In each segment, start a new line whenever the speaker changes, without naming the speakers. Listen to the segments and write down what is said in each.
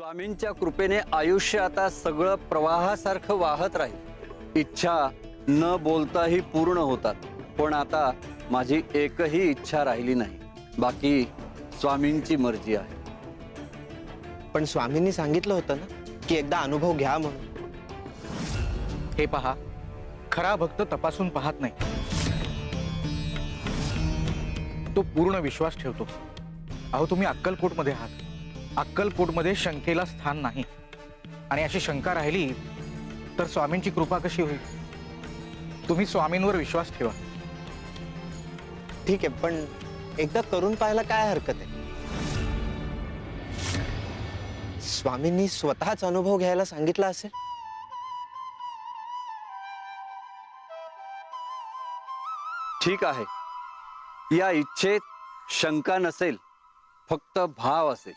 स्वामींच्या कृपेने आयुष्य आता सगळं प्रवाहासारखं वाहत राहील। इच्छा न बोलताही पूर्ण होतात, पण आता माझी एकही इच्छा राहिली नाही। बाकी स्वामींची मर्जी आहे।
पण स्वामींनी सांगितलं होतं ना की एकदा अनुभव घ्या म्हणून।
हे पहा, खरा भक्त तपासून पाहत नाही, तो पूर्ण विश्वास ठेवतो। अहो तुम्ही अक्कलकोटमध्ये आहात, अक्कलकोटमध्ये शंकेला स्थान नाही, आणि अशी शंका राहिली तर स्वामींची कृपा कशी होईल? तुम्ही स्वामींवर विश्वास ठेवा।
ठीक आहे, पण एकदा करून पाहायला काय हरकत आहे? स्वामींनी स्वतःच अनुभव घ्यायला सांगितला असेल।
ठीक आहे, या इच्छेत शंका नसेल, फक्त भाव असेल।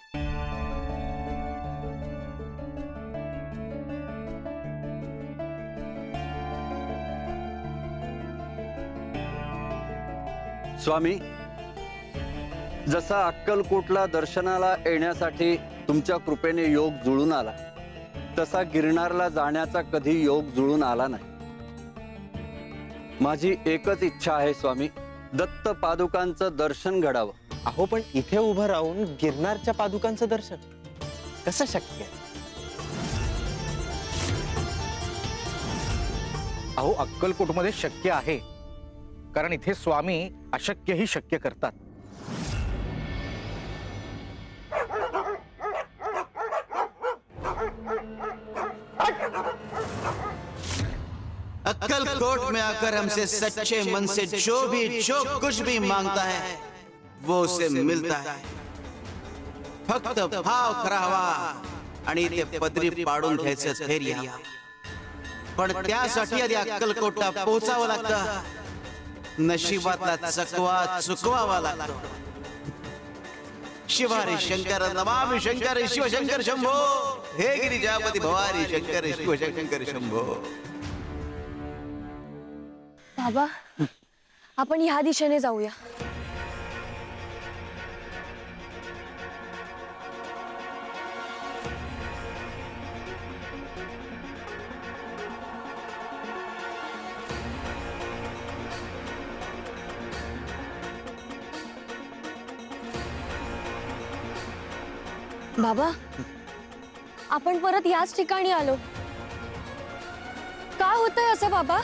स्वामी, जसा अक्कलकोटला दर्शनाला येण्यासाठी तुमच्या कृपेने योग जुळून आला, तसा गिरनारला जाण्याचा कधी योग जुळून आला नाही। माझी एकच इच्छा आहे स्वामी, दत्त पादुकांचं दर्शन घडावं।
अहो पण इथे उभं राहून गिरनारच्या पादुकांचं दर्शन कसं शक्य आहे?
अहो अक्कलकोटमध्ये शक्य आहे, कारण इथे स्वामी अशक्यही शक्य करतात।
अक्कलकोट में आकर हमसे सच्चे मन से जो कुछ भी मांगता है वो उसे मिलता है। फक्त भाव खरा हवा आणि ते पदरी पाडून घ्यायचं धैर्य हवं। पण त्यासाठी आधी अक्कलकोटला पोहोचावं लागतं, नशिबातला चकवा चुकवावा लागतो। शिवारी शंकर नमामि शंकर शिवशंकर शंभो, हे गिरिजापती भवारी शंकर शिवशंकर शंभो।
बाबा, आपण ह्या दिशेने जाऊया। बाबा, आपण परत याच ठिकाणी आलो, का होतंय असं बाबा?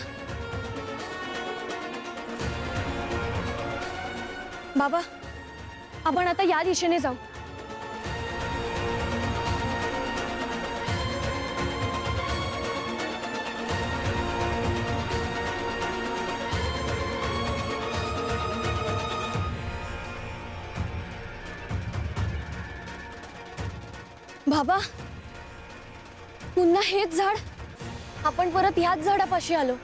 बाबा, आपण आता या दिशेने जाऊ। बाबा, पुन्हा हेच झाड, आपण परत याच झाडापाशी आलो।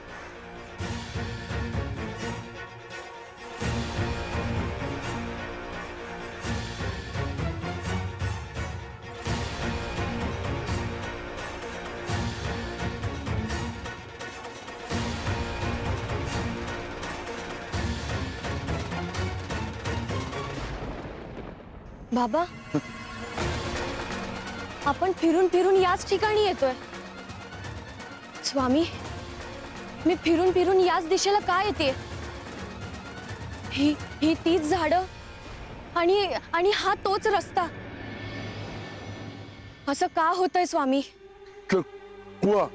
बाबा, आपण फिरून फिरून याच ठिकाणी येतोय। स्वामी, मी फिरून फिरून याच दिशेला का येते? ही तीच झाडं आणि हा तोच रस्ता, असं का होतंय स्वामी?
चकवा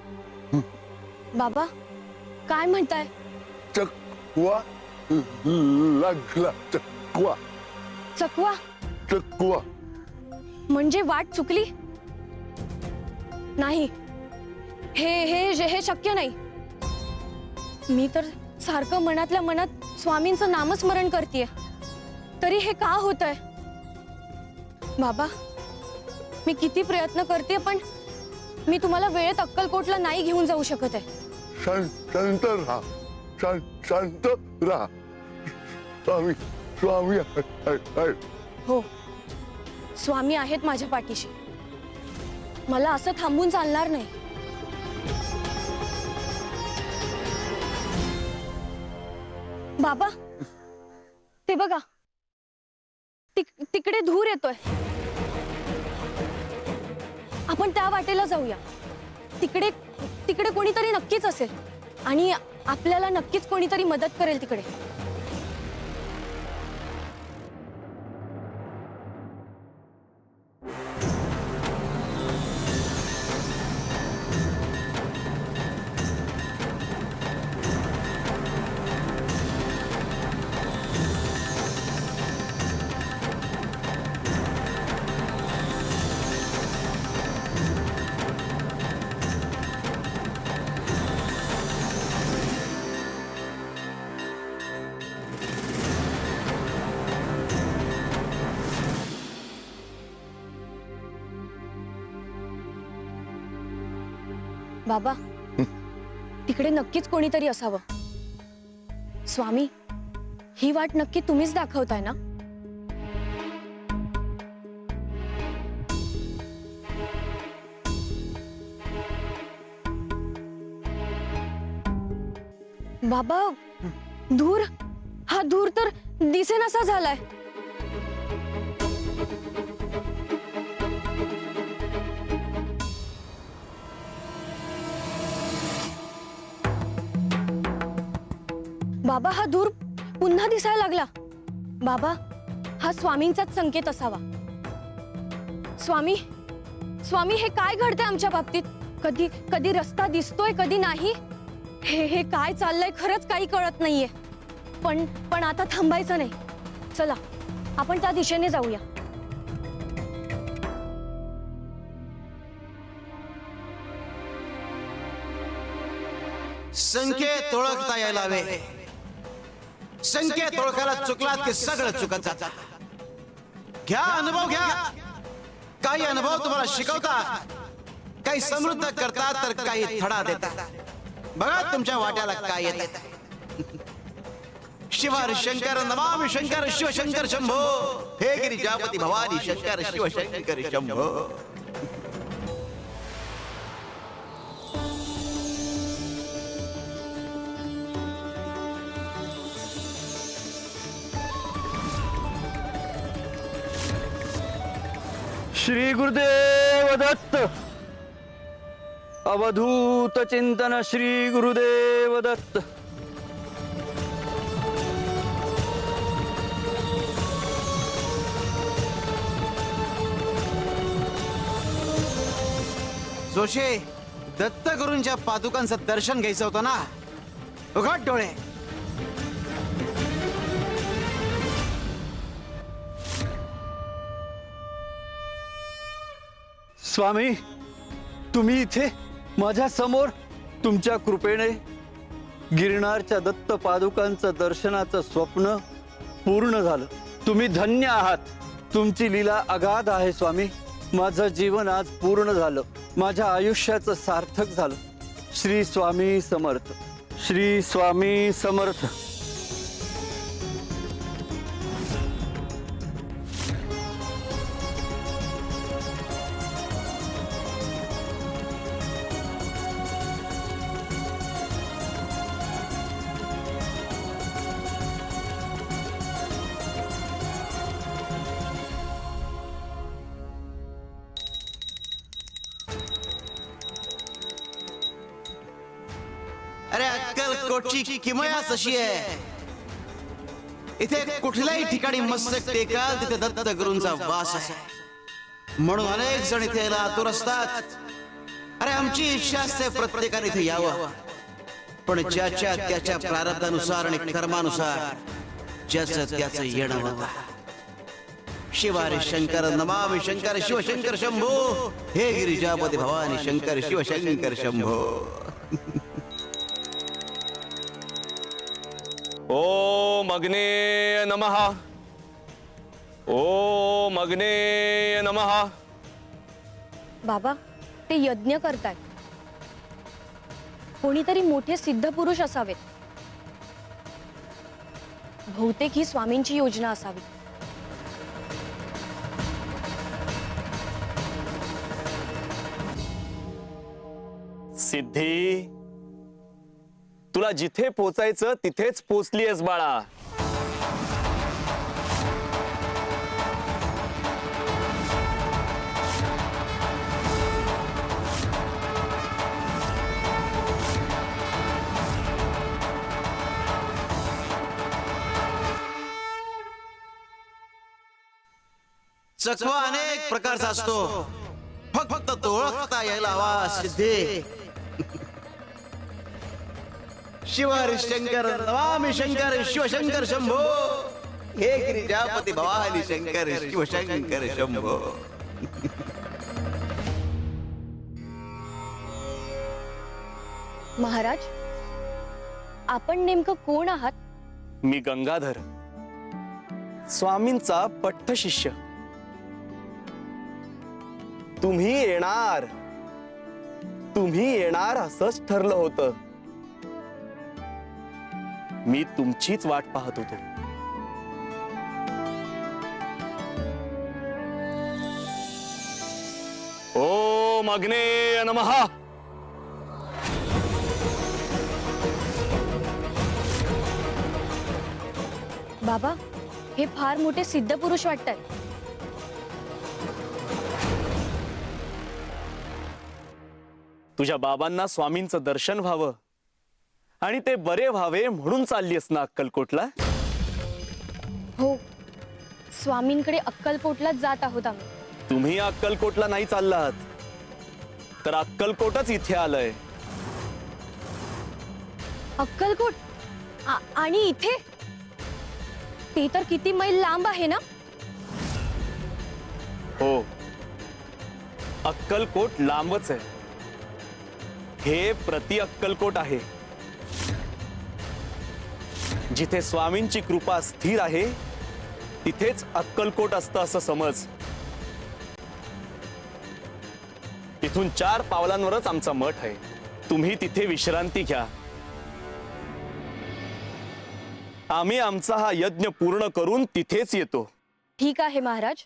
बाबा, काय म्हणताय?
चकवा लागला, चकवा
चकवा
चकवा
म्हणजे वाट चुकली? नाही, हे शक्य नाही। मी तर सारखं मनातल्या मनात स्वामींचं नामस्मरण करतेय, तरी हे का होतंय? बाबा, मी किती प्रयत्न करते, पण मी तुम्हाला वेळेत अक्कलकोटला नाही घेऊन जाऊ शकत आहे।
शांत राहा, शांत राहा। स्वामी स्वामी
हो, स्वामी आहेत माझ्या पाठीशी, मला असं थांबून चालणार नाही। बाबा, ते बघा, तिकडे धूर येतोय। आपण त्या वाटेला जाऊया. तिकडे तिकडे कोणीतरी नक्कीच असेल आणि आपल्याला नक्कीच कोणीतरी मदत करेल तिकडे. बाबा, तिकडे नक्कीच कोणीतरी असावं. स्वामी, ही वाट नक्की तुम्हीच दाखवताय ना? बाबा, धूर, हा धूर तर दिसेनासा झालाय. बाबा, हा धूर पुन्हा दिसायला लागला. बाबा, हा स्वामींचाच संकेत असावा. स्वामी, स्वामी, हे काय घडतंय आमच्या बाबतीत? कधी कधी रस्ता दिसतोय, कधी नाही. हे काय चाललंय खरंच काही कळत नाहीये. पण आता थांबायचं नाही. चला, आपण त्या दिशेने जाऊया.
संकेत ओळखता यायला हवे. संकेत ओळखायला चुकलात की सगळं चुकत जातं. घ्या, अनुभव घ्या. काही अनुभव तुम्हाला शिकवतात, काही समृद्ध करतात, तर काही थडा देतात. बघा तुमच्या वाट्याला काय येत. शिवार शंकर नमामि शंकर शिवशंकर शंभो. हे गिरिजापती भवानी शंकर शिवशंकर शंभो.
श्री गुरुदेव दत्त. अवधूत चिंतन श्री गुरुदेव दत्त.
जोशे, दत्तगुरूंच्या पादुकांचं दर्शन घ्यायचं होतं ना. उघड डोळे.
स्वामी, तुम्ही इथे माझ्या समोर. तुमच्या कृपेने गिरनारच्या दत्त पादुकांचं दर्शनाचं स्वप्न पूर्ण झालं. तुम्ही धन्य आहात. तुमची लीला अगाध आहे स्वामी. माझं जीवन आज पूर्ण झालं. माझ्या आयुष्याचं सार्थक झालं. श्री स्वामी समर्थ. श्री स्वामी समर्थ.
अरे अक्कलकोटची किमयाच अशी आहे. इथे कुठल्याही ठिकाणी मस्तक टेकाल तिथे दत्तगुरूंचा वास आहे. म्हणून अनेक जण इथे यायला आतुर असतात. अरे आमची इच्छा असते प्रत्येकाने इथे यावं. पण ज्याच्या त्याच्या प्रारब्धानुसार आणि कर्मानुसार ज्याचं त्याचं येणं होतं. शिवारे शंकर नमामि शंकर शिवशंकर शंभो. हे गिरिजापती भवानी शंकर शिवशंकर शंभो.
ओम अग्नेय नमः. ओम अग्नेय नमः.
बाबा, ते यज्ञ करतायत. कोणीतरी मोठे सिद्ध पुरुष असावेत. बहुतेक ही स्वामींची योजना असावी.
सिद्धी, तुला जिथे पोचायचं तिथेच पोचलीयस बाळा.
चकवा अनेक प्रकारचा असतो, फक्त तो ओळखता यायला हवा सिद्धे. शिव हरिशंकर नमामि शंकर शिवशंकर शंभो, हे गिरिजापती भवानी शंकर शिवशंकर शंभो.
महाराज, आपण नेमकं कोण आहात?
मी गंगाधर, स्वामींचा पट्ट शिष्य. तुम्ही येणार असंच ठरलं होतं. मी तुमचीच वाट पाहत होतो. ओम अग्नेय नमः.
बाबा, हे फार मोठे सिद्ध पुरुष वाटतात.
तुझ्या बाबांना स्वामींचं दर्शन व्हावं आणि ते बरे व्हावे म्हणून चाललीस ना अक्कलकोटला?
हो, स्वामींकडे अक्कलकोटलाच जात आहोत आम्ही.
तुम्ही अक्कलकोटला नाही चाललात, तर अक्कलकोटच इथे आलंय.
अक्कलकोट आणि इथे? ते तर किती मैल लांब आहे ना.
हो, अक्कलकोट लांबच आहे. हे प्रति अक्कलकोट आहे. जिथे स्वामींची कृपा स्थिर आहे तिथेच अक्कलकोट असतं असं समज. इथून 4 पावलांवरच आमचा मठ आहे. तुम्ही तिथे विश्रांती घ्या. आम्ही आमचा हा यज्ञ पूर्ण करून तिथेच येतो.
ठीक आहे महाराज,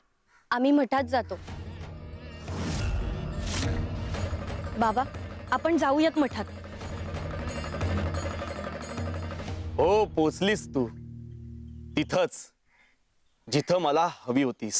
आम्ही मठात जातो. बाबा, आपण जाऊयात मठात.
हो, पोचलीस तू तिथंच जिथं मला हवी होतीस.